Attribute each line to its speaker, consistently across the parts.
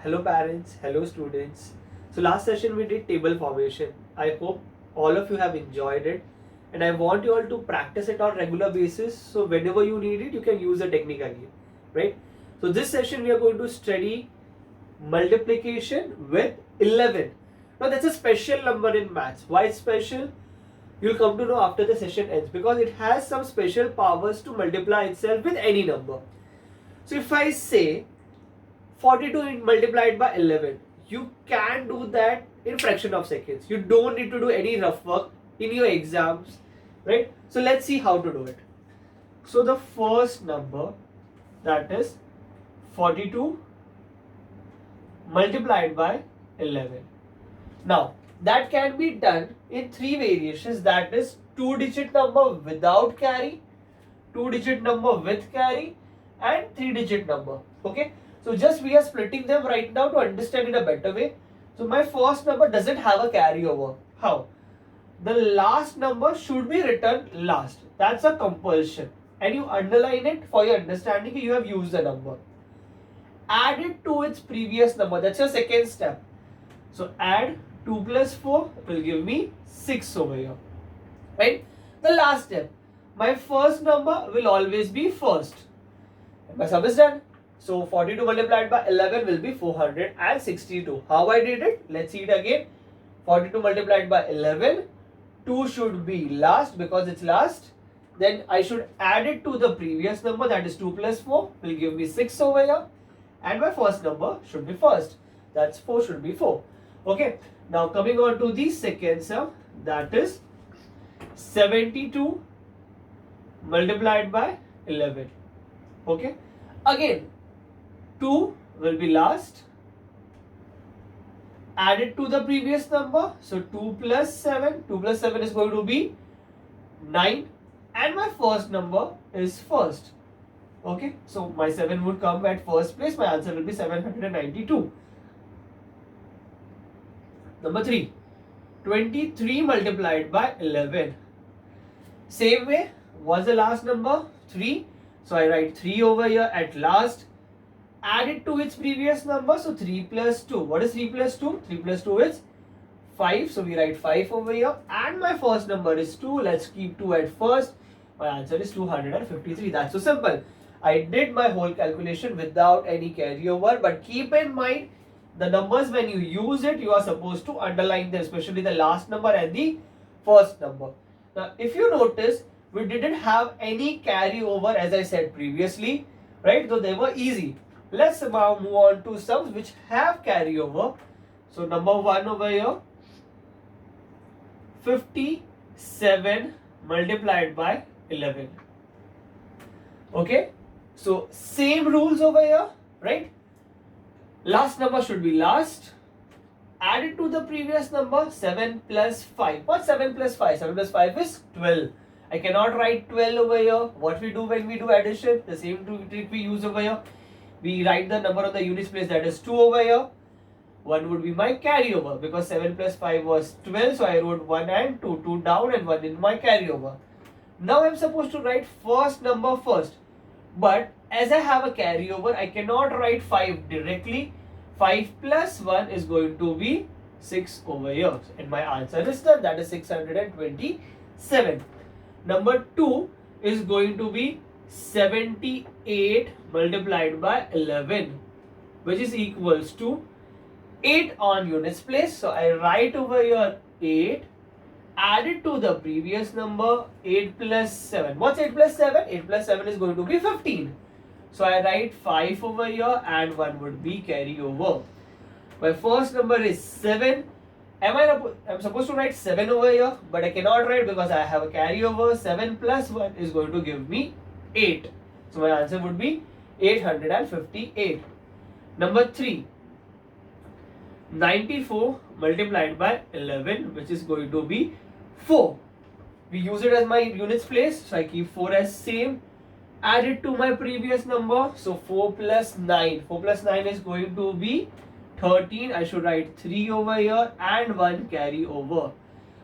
Speaker 1: Hello parents, hello students. So last session we did table formation. I hope all of you have enjoyed it and I want you all to practice it on regular basis so whenever you need it you can use the technique again, right? So this session we are going to study multiplication with 11. Now that's a special number in maths. Why it's special? You'll come to know after the session ends because it has some special powers to multiply itself with any number. So if I say 42 multiplied by 11, you can do that in fraction of seconds. You don't need to do any rough work in your exams, right? So let's see how to do it. So the first number, that is 42 multiplied by 11. Now that can be done in three variations, that is 2-digit number without carry, 2-digit number with carry, and 3-digit number. Okay, so just we are splitting them right now to understand in a better way. So my first number doesn't have a carryover. How? The last number should be written last. That's a compulsion. And you underline it for your understanding. You have used the number. Add it to its previous number. That's your second step. So add 2 plus 4 will give me 6 over here. Right? The last step. My first number will always be first. My sum is done. So 42 multiplied by 11 will be 462. How I did it? Let's see it again. 42 multiplied by 11. 2 should be last because it's last. Then I should add it to the previous number, that is 2 plus 4 will give me 6 over here. And my first number should be first. That's 4 should be 4. Okay. Now coming on to the second sum, that is 72 multiplied by 11. Okay. Again, 2 will be last. Add it to the previous number. So 2 plus 7. 2 plus 7 is going to be 9. And my first number is first. Okay. So my 7 would come at first place. My answer will be 792. Number 3. 23 multiplied by 11. Same way. What's the last number? 3. So I write 3 over here at last. Add it to its previous number. So 3 plus 2. What is 3 plus 2? 3 plus 2 is 5. So we write 5 over here. And my first number is 2. Let's keep 2 at first. My answer is 253. That's so simple. I did my whole calculation without any carryover. But keep in mind, the numbers when you use it, you are supposed to underline them, especially the last number and the first number. Now, if you notice, we didn't have any carryover as I said previously, right? So they were easy. Let's now move on to sums which have carryover. So number 1 over here, 57 multiplied by 11. Okay, so same rules over here, right? Last number should be last. Add it to the previous number. 7 plus 5. What's 7 plus 5? 7 plus 5 is 12. I cannot write 12 over here. What we do when we do addition? The same trick we use over here. We write the number of the units place, that is 2 over here. 1 would be my carryover because 7 plus 5 was 12. So I wrote 1 and 2. 2 down and 1 in my carryover. Now I'm supposed to write first number first. But as I have a carryover, I cannot write 5 directly. 5 plus 1 is going to be 6 over here. And my answer is done. That is 627. Number 2 is going to be 78 multiplied by 11, which is equals to 8 on units place. So I write over here 8. Add it to the previous number. 8 plus 7. What's 8 plus 7? 8 plus 7 is going to be 15. So I write 5 over here and 1 would be carry over. My first number is 7. I'm supposed to write 7 over here, but I cannot write because I have a carryover. 7 plus 1 is going to give me 8. So my answer would be 858. Number 3. 94 multiplied by 11, which is going to be 4. We use it as my units place. So I keep 4 as same. Add it to my previous number. So 4 plus 9. 4 plus 9 is going to be 13. I should write 3 over here and 1 carry over.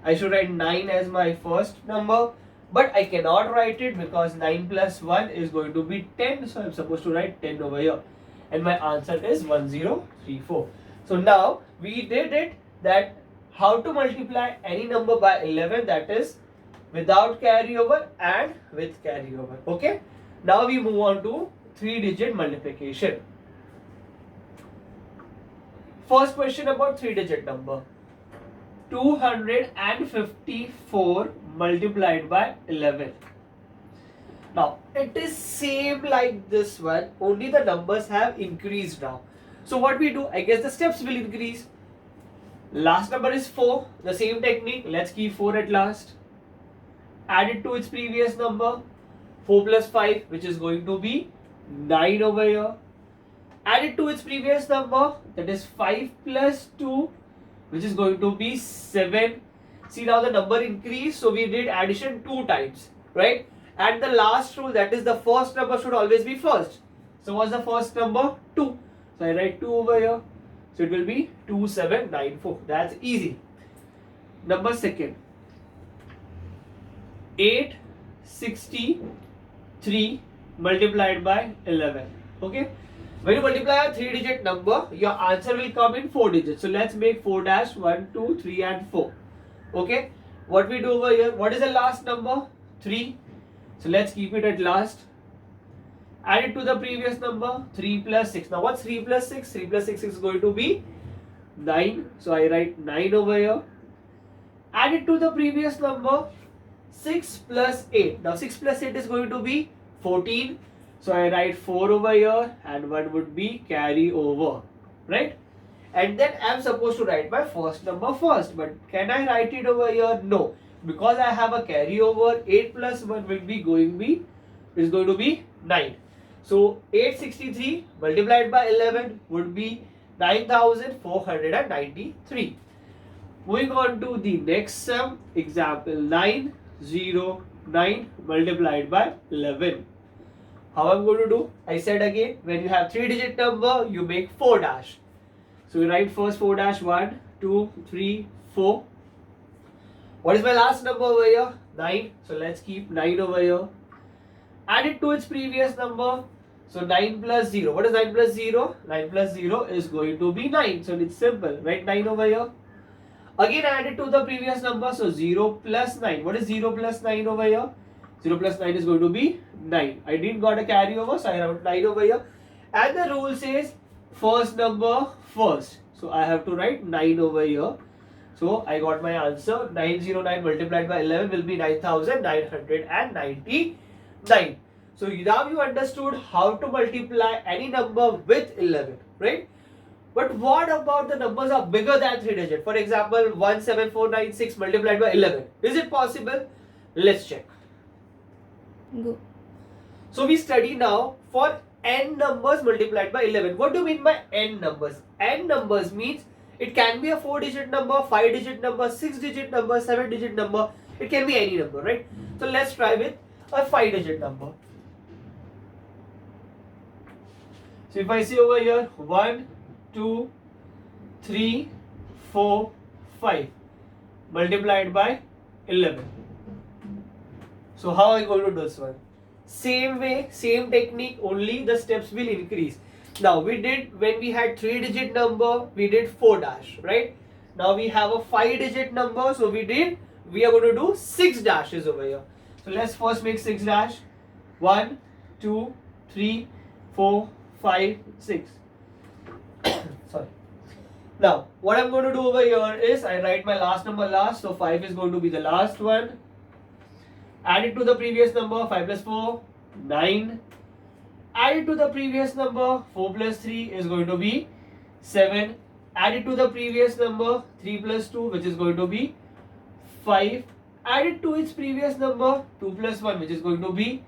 Speaker 1: I should write 9 as my first number. But I cannot write it because 9 plus 1 is going to be 10. So I'm supposed to write 10 over here. and my answer is 1034. So now we did it, that how to multiply any number by 11, that is without carryover and with carryover. Okay, now we move on to 3-digit multiplication. First question about 3-digit number. 254 multiplied by 11. Now it is same like this one, only the numbers have increased now. So what we do, I guess the steps will increase. Last number is 4, the same technique, let's keep 4 at last. Add it to its previous number, 4 plus 5, which is going to be 9 over here. Add it to its previous number, that is 5 plus 2, which is going to be 7. See, now the number increased, so we did addition 2 times, right? And the last rule, that is the first number should always be first. So what's the first number? 2. So I write 2 over here. So it will be 2794. That's easy. Number second. 863 multiplied by 11. Okay. When you multiply a 3-digit number, your answer will come in 4 digits. So let's make 4 dash 1, 2, 3 and 4. Okay. What we do over here? What is the last number? 3. So let's keep it at last. Add it to the previous number, 3 plus 6. Now what's 3 plus 6? 3 plus 6 is going to be 9. So I write 9 over here. Add it to the previous number, 6 plus 8. Now 6 plus 8 is going to be 14. So I write 4 over here and 1 would be carry over, right? And then I am supposed to write my first number first. But can I write it over here? No. Because I have a carryover, 8 plus 1 will be going to be 9. So 863 multiplied by 11 would be 9493. Moving on to the next sum, example 909 multiplied by 11. How I'm going to do? I said again, when you have 3-digit number, you make 4 dash. So we write first 4 dash 1, 2, 3, 4. What is my last number over here? 9. So let's keep 9 over here. Add it to its previous number. So 9 plus 0. What is 9 plus 0? 9 plus 0 is going to be 9. So it's simple. Write 9 over here. Again add it to the previous number. So 0 plus 9. What is 0 plus 9 over here? 0 plus 9 is going to be 9. I didn't got a carryover, so I wrote 9 over here. And the rule says first number first. So I have to write 9 over here. So I got my answer. 909 multiplied by 11 will be 9999. So now you understood how to multiply any number with 11, right? But what about the numbers are bigger than 3 digit? For example, 17496 multiplied by 11. Is it possible? Let's check.
Speaker 2: Go.
Speaker 1: So we study now for n numbers multiplied by 11. What do you mean by n numbers? N numbers means it can be a 4-digit number, 5-digit number, 6-digit number, 7-digit number. It can be any number, right? So let's try with a 5-digit number. So if I see over here 1, 2, 3, 4, 5 multiplied by 11. So how are you going to do this one? Same way, same technique, only the steps will increase. Now we did, when we had 3-digit number, we did 4 dash, right? Now we have a 5-digit number, so we are going to do 6 dashes over here. So let's first make 6 dash. 1, 2, 3, 4, 5, 6. Sorry. Now what I'm going to do over here is I write my last number last, so 5 is going to be the last one. Add it to the previous number, 5 plus 4, 9. Add it to the previous number, 4 plus 3 is going to be 7. Add it to the previous number, 3 plus 2, which is going to be 5. Add it to its previous number, 2 plus 1, which is going to be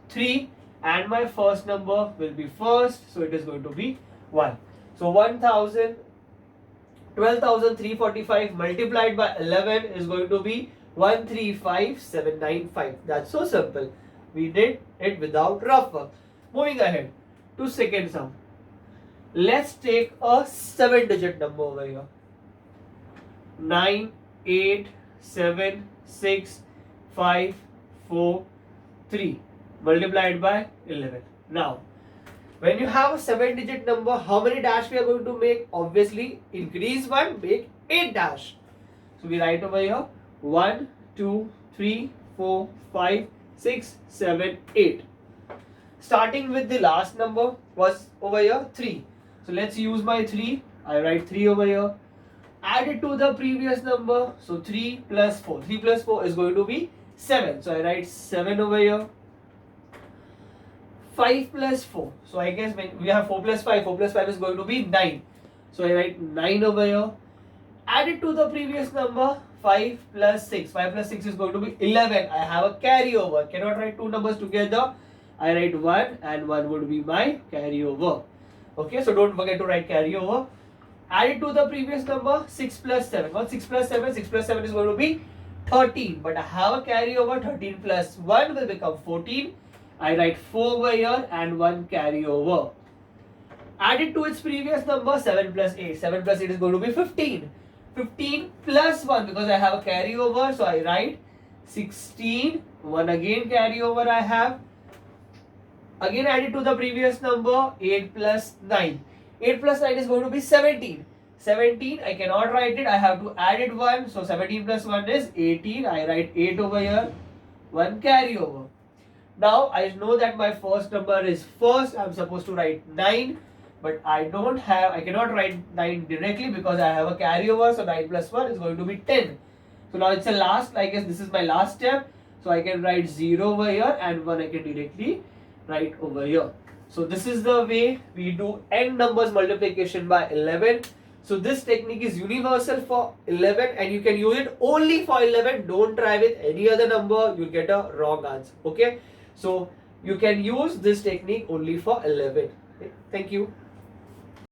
Speaker 1: 3. And my first number will be first, so it is going to be 1. So 12,345 multiplied by 11 is going to be 135795. That's so simple. We did it without rough work. Moving ahead to second sum. Let's take a 7-digit number over here. 9, 8, 7, 6, 5, 4, 3 multiplied by 11. Now When you have a 7-digit number, how many dash we are going to make? Obviously, increase 1, make 8 dash. So we write over here 1, 2, 3, 4, 5, 6, 7, 8. Starting with the last number was over here 3. So let's use my 3. I write 3 over here. Add it to the previous number. So 3 plus 4. 3 plus 4 is going to be 7. So I write 7 over here. 5 plus 4. So I guess when we have 4 plus 5, 4 plus 5 is going to be 9. So I write 9 over here. Add it to the previous number. 5 plus 6. 5 plus 6 is going to be 11. I have a carryover. Cannot write two numbers together. I write 1 and 1 would be my carryover. Okay, so don't forget to write carryover. Add it to the previous number. 6 plus 7. What's 6 plus 7? 6 plus 7 is going to be 13. But I have a carryover. 13 plus 1 will become 14. I write 4 over here and 1 carryover. Add it to its previous number. 7 plus 8. 7 plus 8 is going to be 15. 15 plus 1 because I have a carryover. So I write 16. 1 again carryover I have. Again add it to the previous number. 8 plus 9. 8 plus 9 is going to be 17. 17, I cannot write it. I have to add it 1. So 17 plus 1 is 18. I write 8 over here. 1 carryover. Now I know that my first number is first. I'm supposed to write 9. But I cannot write 9 directly because I have a carryover. So 9 plus 1 is going to be 10. So now it's a last. I guess this is my last step. So I can write 0 over here and 1 I can directly write over here. So this is the way we do n numbers multiplication by 11. So this technique is universal for 11 and you can use it only for 11. Don't try with any other number. You'll get a wrong answer. Okay. So you can use this technique only for 11. Okay. Thank you.